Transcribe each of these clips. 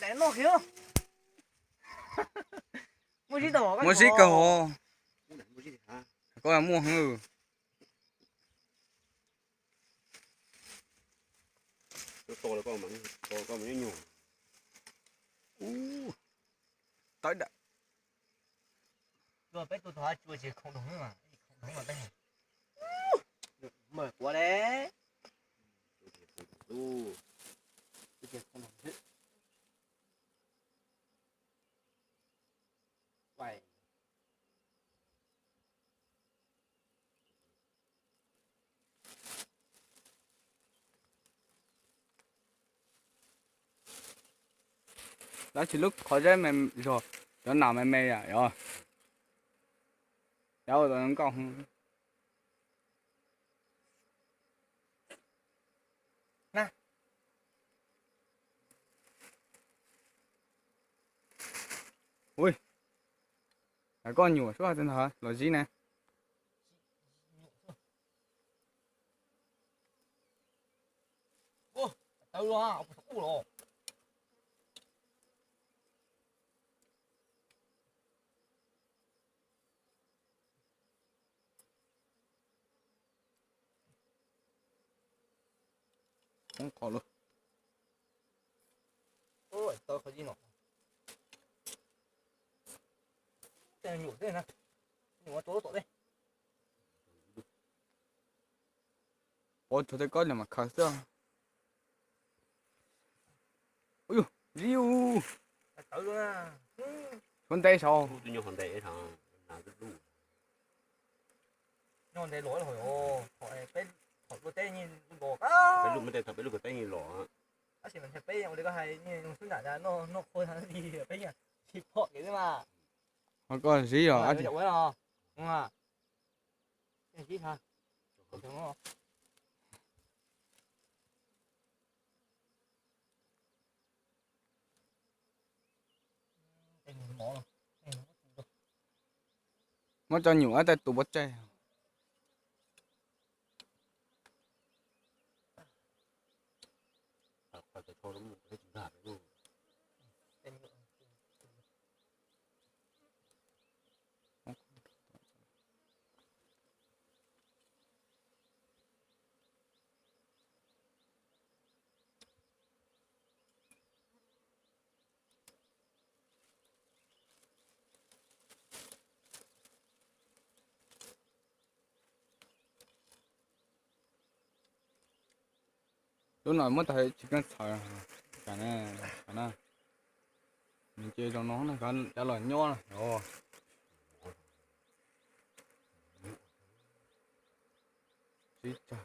này nó kìa. Mua gì tao mua xí cầu có là mua hư to là con mình nhủ tới đã rồi bé tôi thoại chua chỉ không đúng mà không đúng mà bé mở quá đấy tu không đúng vậy đó chỉ lúc khỏi ra mày rồi chỗ nào mày mày à rồi đâu rồi nó còn nè ui là con nhủ xuống trên hả là gì nè ô tao luôn à không rồi không có luôn ôi tao không gì nữa đây nhủ thế nè nhủ chỗ chỗ đây ôi tôi thấy có là mà khá sao ui riu tao luôn à con tay sao tôi nhủ hòn đẻ thằng nào rất đủ nhưng để lỗi rồi ô hỏi bên hỏi cô tên nhìn bộ cái lúc mới đây thật cái lúc cái tay nhìn lỏ á chỉ mình thấy bây giờ có hay như chúng ta ra nó khôi hắn gì bây giờ chỉ họ cái mà mà có gì rồi anh chụp cái nào đúng không cái gì hả đúng không mà cho nhủ ở tay tụ bắt chay phải cho nó một cái chữ hạt luôn lúc nào mất thấy chỉ cần sợ cả này mình chơi cho nó cả trả lời nho này rồi xí chà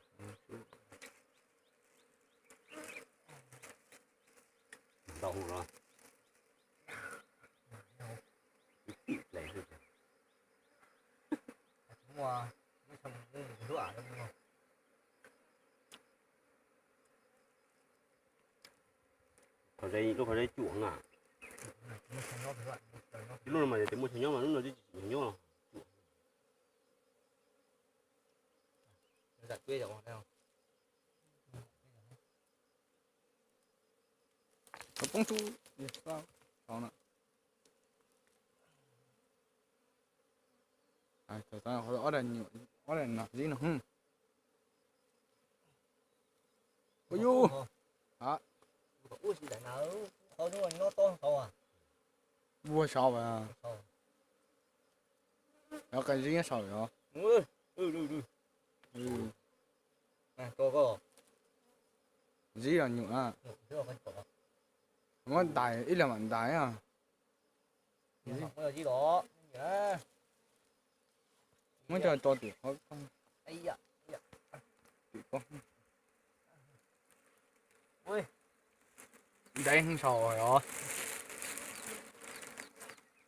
đau rồi lẻ rồi mua mấy thằng đứa à đúng không ở đây lúc ở đây chuộng à lúc mà để mua thằng nhau mà lúc nào đi thằng nhau giặt quê rồi không có bóng chú sao sao nè à trời ta ở đây nhiều ở đây là gì nữa hả ôi du hả ui gì đại nào thôi đúng rồi nó to không à vua sao vậy nó cái gì sao vậy nè có gì là nhựa à nó đại ít là mạnh đại à có gì đó mới cho to tuổi không ấy da con ui đây không sao rồi đó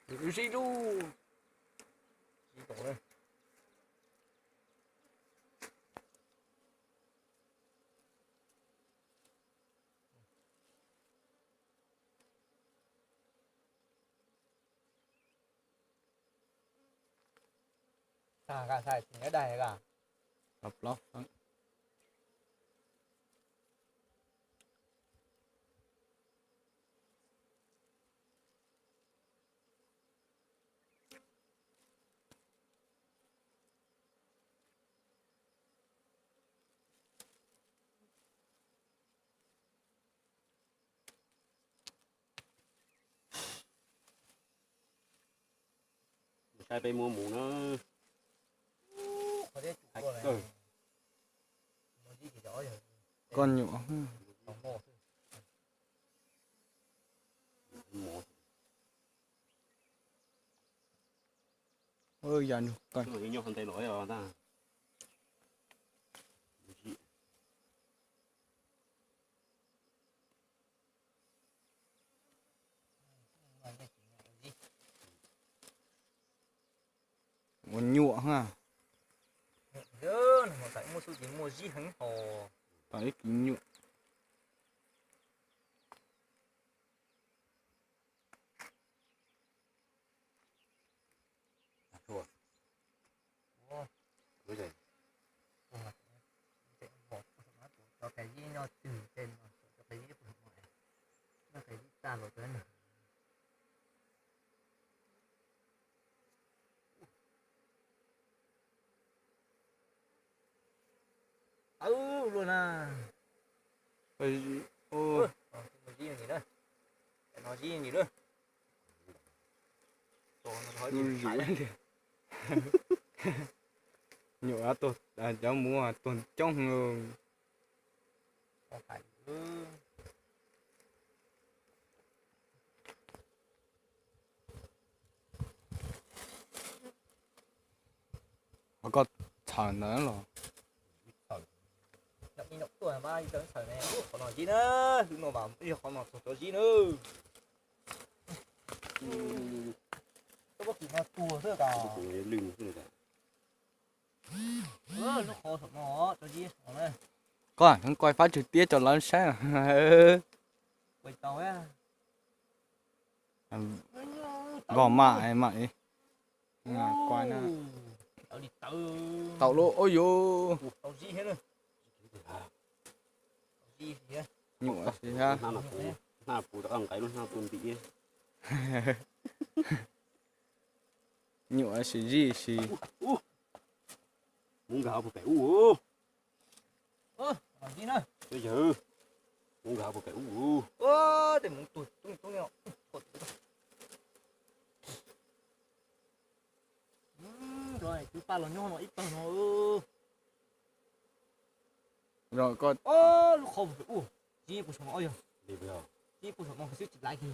cái gì luôn gì tội cả xài thì cái đây cả tập lót trai bay mua mù nó có thể chủ của này Ừ. nó gì thì giỏi rồi con nhựa còn mò mù ơi giờ con nhưng mà cái nhau phần tay lỗi rồi ta con nhựa ha nhớ mà tại mua số tiền mua gì hứng hồ tại cái nhựa thua cái gì cho cái gì nó từ trên mà cho cái gì của ngoài nó cái gì ta rồi tới này luôn à ơi ô nói gì gì nữa nói gì nữa rồi nó nói đuôi gì phải rủi nhựa tôi cháu mua tuần trong không phải có thằng nữa rồi nhậm như nhậm tuổi ba đi tới sởi này còn nói gì nữa đừng nói bảo bây giờ còn nói số gì nữa tôi có chỉ là tua thôi cả cái lưng cái này nó khó thật nó cho gì ở đây con không coi phát trực tiếp cho lớn sáng quay tàu á gò mại mày coi nè tàu đi tàu tàu lô ôi vô tàu gì hết rồi tàu gì vậy nhựa gì ha nào phụ đã ăn cái luôn nào tuần bị nhựa gì muốn gạo một cái làm gì nữa bây giờ muốn gạo một cái để muốn tụt tung nhau rồi chú ba là nhau nó ít tao nó rồi con nó không phải gì của chúng nó rồi đi bây giờ gì của chúng nó phải chụp lại thì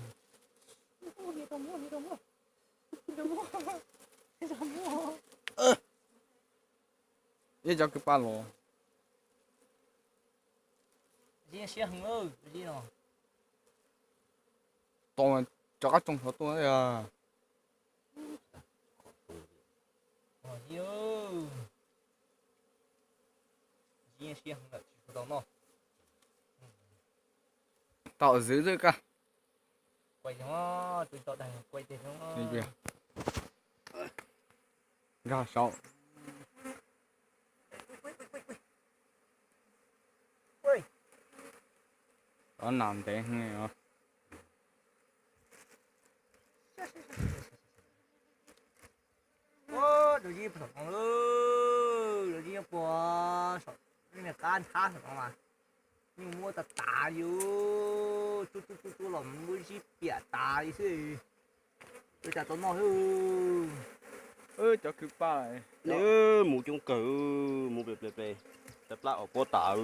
ये जाके पालो gì xe hứng ơi gì nó to cho các trong số tôi à gì ơi gì xe hứng là chỉ có nó tạo dưới dưới cả quay cho nó tụi tao đang quay cho nó đi kìa gà sọ đó làm thế nghe hả rồi gì phải không rồi gì của nhưng mà can khá phải mà nhưng mua tạt tà vô chú làm mua gì bịa tà đi chứ tôi chả tốn nói ơi cho cứ ba này nếu mù chung cử mù bẹp tập lại ở phố tàu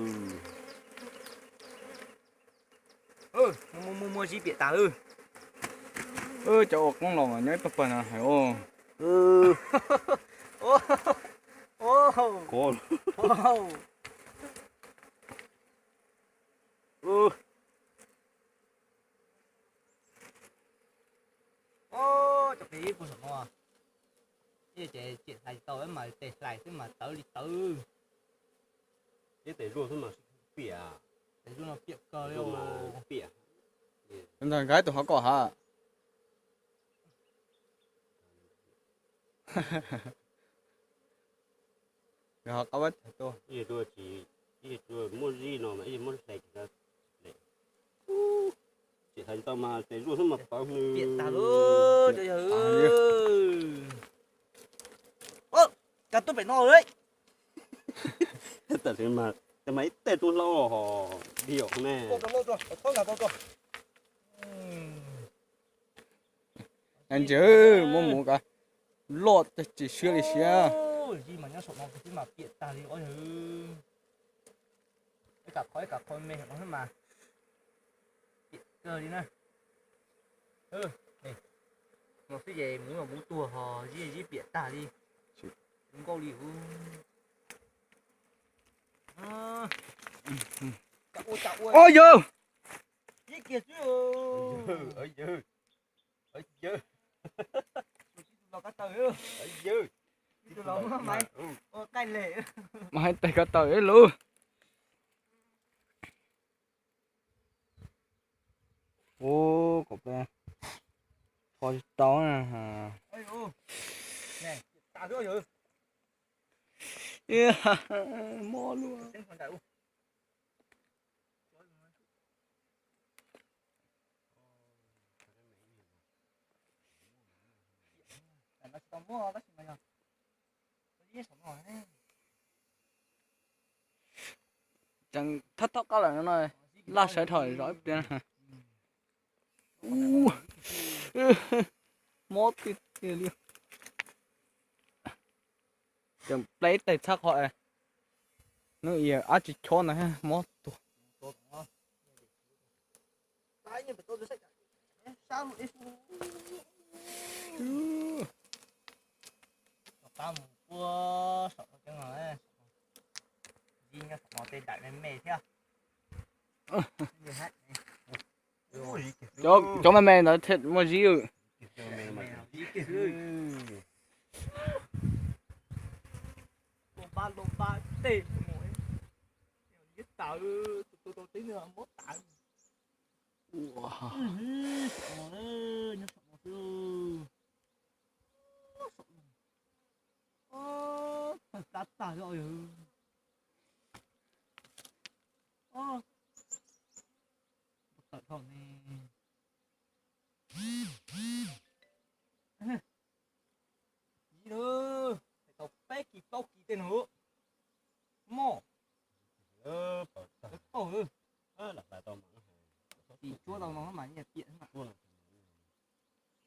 mua gì bịa tà cho con lòng nhảy bập bập à hay ô con chụp cái của nó như chị thầy tôi mà tệ lại thế mà tới đi tới cái tể ruột thôi mà bỉa để cho nó bịa cơ rồi đâu mà bỉa em thằng gái tụi họ có hả rồi họ có biết tôi cái tôi chỉ cái tôi mua gì nó mà cái mua sạch ra chỉ thành tao mà tể ruột thôi mà bao nhiêu bịa tà luôn trời ơi cả tôi phải no đấyแต่ถึงมาแต่ไม่แต่ตัวเราหอเดี่ยวแม่ lâu rồi thôi là rồi anh chứ muốn mua cả lọt chỉ xưa đi xưa gì mà nhá sổ nó cái mà biệt ta đi ôi ừ cái cả khói mê nó mà biệt cơ đi nè này một cái gì muốn là muốn tua hò gì biệt ta đi muốn câu liu chạo ơi ôi giờ gì kia chứ ở dư nó cá tơi ư ở dư tụi nó mày cay lệ mày tay cả tờ ấy luôn ô cậu bé thôi đó nè ôi nè tao nữa rồi yeah mò luôn nó tao mua đó mà nhá cái sống rồi chẳng thất thoát cái là nó la sợi thời rõ tiền mót thì liền chẳng lấy tay chắc họ nó giờ á chỉ cho này ha mót tụ cái như tôi sẽ sao mà tao mua sợ cái này gì nha sợ tên đại này mày thế cho mày nó thật mà gì ừ lomba tê mỗi giết tao tôi tí nữa mốt tao wow sợ ơi nhớ sợ một thứ thật tao rồi thật không nè gì nữa tao bé kỳ tên nữa mò là bài tao mà thì chúa tao nó mà như tiện mà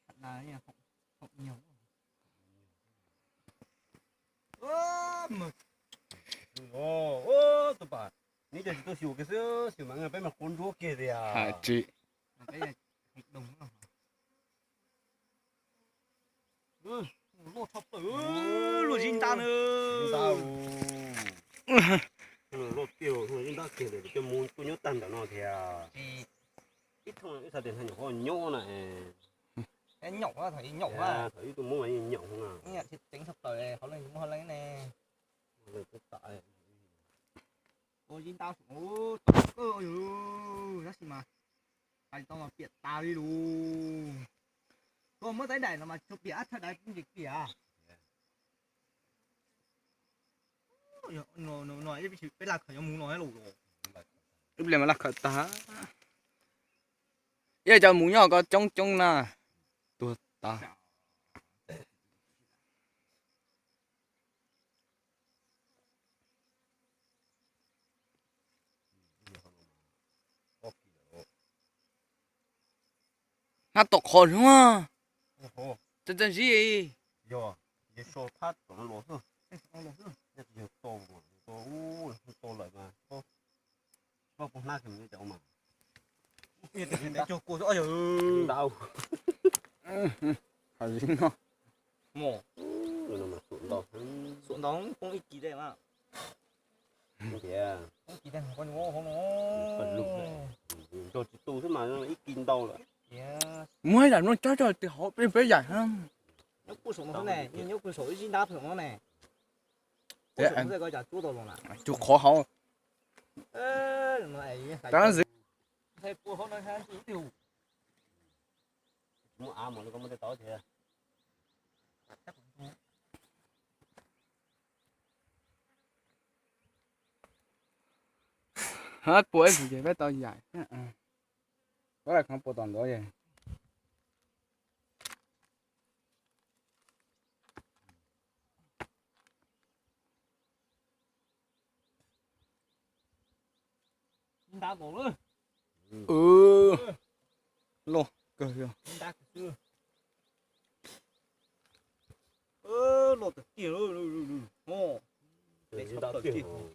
thật là như học nhiều mực tụi bà nãy giờ tôi xỉu cái sữa xỉu mà người bé mà cuốn rúa kia thì à chị cái này thịt đồng không lột thập tử lột zin ta nữa lột tiêu thôi chúng ta kể để cho muốn tôi nhớ tan nó thì ít thôi ít thời điểm hay nhỏ nhô này cái nhộng á thấy nhộng á thấy tôi muốn mấy nhộng không à nghe thịt trứng thập tử này họ lên cũng họ lấy nè rồi tôi tại ôi zin tao ôi rất gì mà anh tao mà biệt tao đi luôn còn mới tới đây là mà chụp biệt thật đấy cũng dịch kìa nó nói cái là khởi muốn nói lù rồi lúc này mà là khởi tá giờ cho mũ nhỏ có trong nè tuột ta nó tộc hồn đúng không chân chân gì giờ giờ số phát của nó lỗ thôi giờ to to lại mà có con nát thì mình chọn mà để cho cô rõ rồi đau hả gì nó mỏ rồi mà xuống đó không ít gì đây mà kìa không chỉ đây con ngô không nó phần lục này cho chị tu thế mà nó ít kinh đau rồi mới là nó cho thì họ bên phía dài hơn nhóc cua sống nó này nhưng nhóc cua sống zin đáp sống nó này thế anh sẽ coi trả chú đồ mà chú khó không này đó gì thầy cua họ nói hay chỉ tiêu mua áo mà nó có mấy cái tỏi thì hết buổi thì về với tao dài đó là không bộ toàn đó vậy đá bộ nữa lô cười rồi đá chưa lột được kia rồi. Để Để cho đào tự tiền nhiên.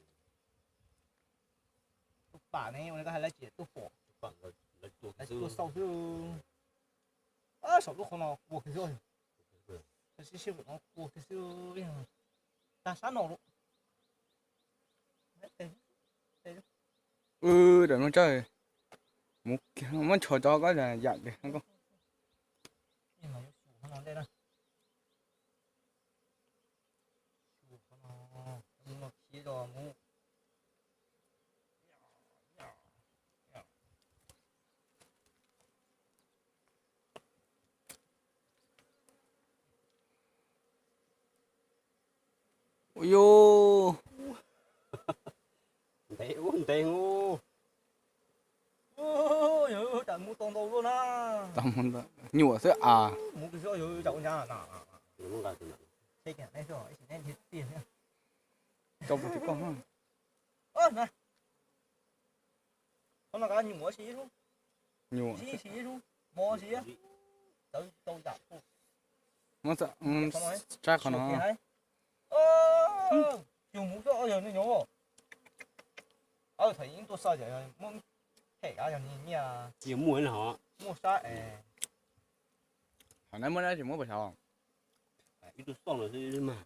Bà này người ta hay lấy chỉ tôi phổ. khoảng là chuột Lấy dư tôi sau chứ. Ơ sổ lúc không nào buộc thì rồi. Cái xíu nó buộc thì xíu ta sát nổ luôn. để nó chơi một món trò cho cái là dạy được không? Nhưng mà nó đây đây. Nó khí rồi mu. Ôi yo, té ngu Ôi giời, trời mu tông đâu luôn á. tầm hơn nhủa sẽ à, Mu cái rồi giời chậu nhà nè. nó là từ Thế kìa, đây rồi, chỉ nên hết tiền nhá. cho một tí con không? Ơ này. Con là cái nhủ múa xí luôn. Nhủa, Xí luôn. Mò xí á. Đâu chạm. nó sẽ Con nói. chắc của nó. Chiều mũ cho giờ nó nhổ. Thấy những tôi sao vậy? Muốn thể ra cho nhìn nha. nhiều muối là họ Mua sao Hồi nãy mới nói chỉ muốn bạch hòn. ít tôi xong rồi chứ mà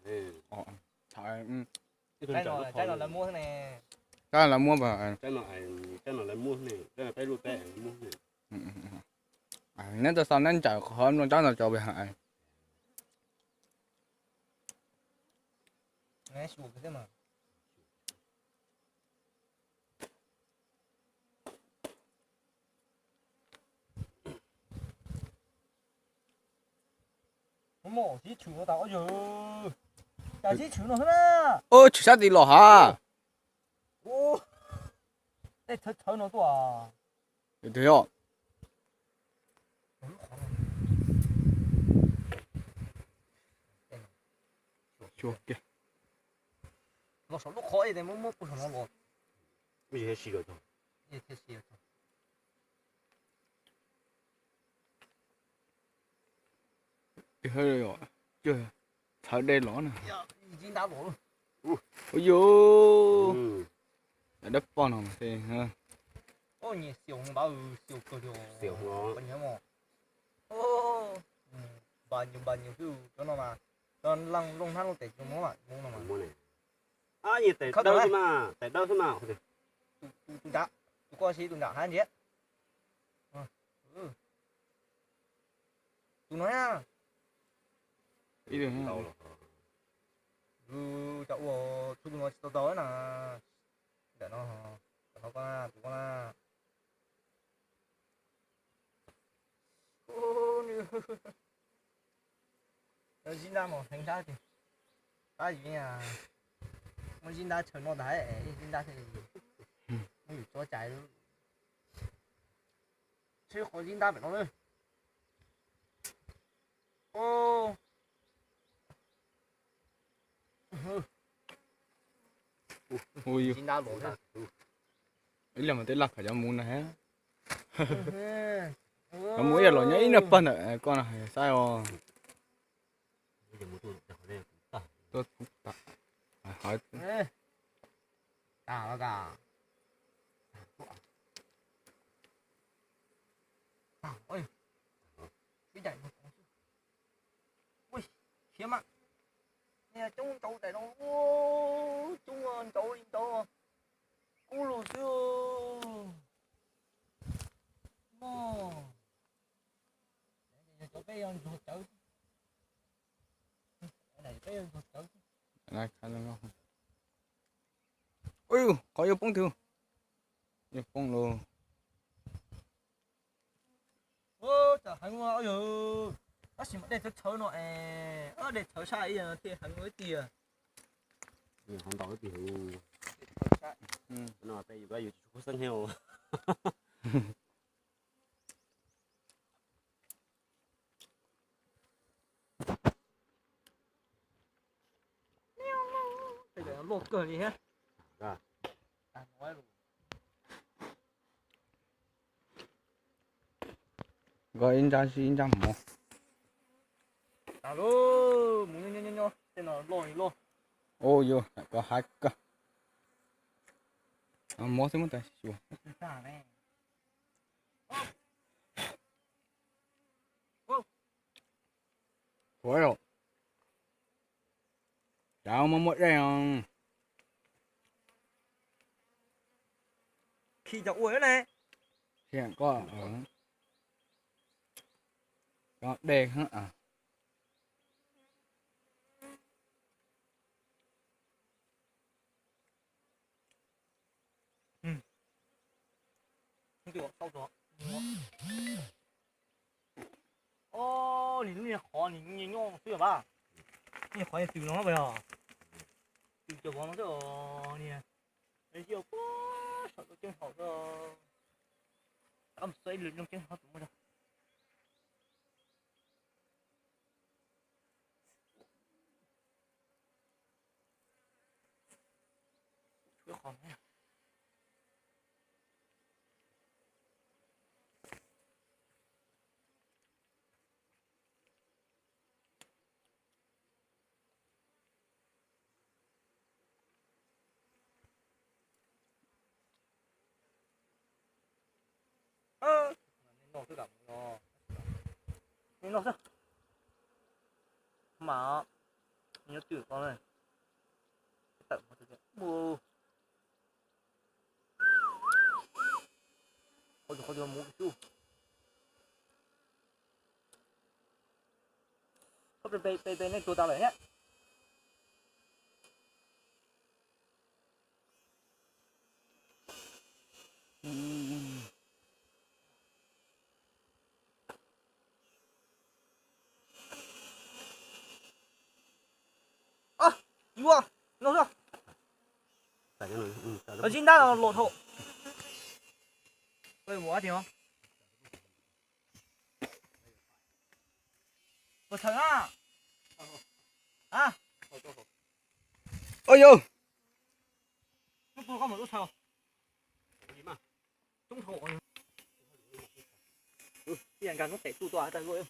Trời, Cái nào là mua thế này. cái là mua bà, cái nào lại mua này cái là cái lô tè mua này nếu tôi sao nên chạy khó nó chắc là cho bị hại. Nghe sụp cái thế mà. Mỏ chỉ chữ nó tao giờ. Chả chỉ chữ nó hết á. Ôi, chỉ sát đi lò hả? Ô. Đây thật nó to à. Thế ạ. Chuột kìa. Nó số lúc khó thì mua của nó lột. bây giờ xì rồi thôi Gì thế xí. Thì hơi rồi. Chưa. Thở đen lỏ nè. Dính đá lỗ luôn. Ôi dô. ừ. Đất con nào mà thế ha. Ôi nhỉ xỉu bao xỉu cơ điều. Xỉu nó. Bao nhiêu mà. Ô. Bao nhiêu thứ cho nó mà. Cho lăng lông than luôn để cho nó mà mua nó mà. Mua này gì tại đâu thế mà Tụi đã. Tụi coi xí tụi đã hai nhé. Tụi nói à. Ý được ha. đâu Cháu tụi nó to tối nè. Để nó con tụi con à. Nó dính ra mà thành ra thì cái gì à. Nó dính ra chờ nó đáy dính ra thì nó bị cho chạy luôn. Chứ khó dính ra phải nó lên. Ô. Ôi Dính ra lỗ ra. ý là mà tới lạc phải cho muốn này nó muốn là lò nhảy nó phân ở con này sai rồi bây giờ mua tôi đặt ở đây tôi cũng tạ hỏi Cả cả. Ôi. Cái chạy một. Ui, khiếm ạ. Nè chúng trâu tại nó. Ô, chúng trâu đi trâu. Cú lù chưa. Mò. Chỗ bé ăn ruột chở. Cái này bé ăn ruột chở. này khá là ngon ôi có yêu bông thường yêu bông luôn Ơ, trời hắn ngó giờ. Nó chỉ để cho chở nó để chở sai thì hắn mới tìa. không đòi thì ừ. nó tay bây giờ có sân heo Bây giờ nó lột cờ gì hết. Dạ. Nói luôn. gọi in ra xin ra một Alo, muốn nhô. Tên nó 了，落一落。哦哟，lại có 2 cái. Mua thêm một tay chùa. 啥呢？ Thôi rồi. Chào mà một đây không? Khi cháu uống này. Hiện có ở. Có đề hả à? Không chịu sau đó. Ô,你那好，你用对吧？你好像丢了不呀？丢就忘了这你，哎呀，哇，啥都挺好的，咱们水里能挺好怎么着？吹好没？弄这干嘛？你弄这，妈，你要丢光了，等我这个，不，好久没丢，后边被那丢到了呢。啊，有啊，弄这，在这里，在这。金蛋的骆驼。喂，我听。我疼啊！啊！Ôi yo. Nó có một lúc sau. 你嘛，中头。嗯，既然敢弄得住多还在录用。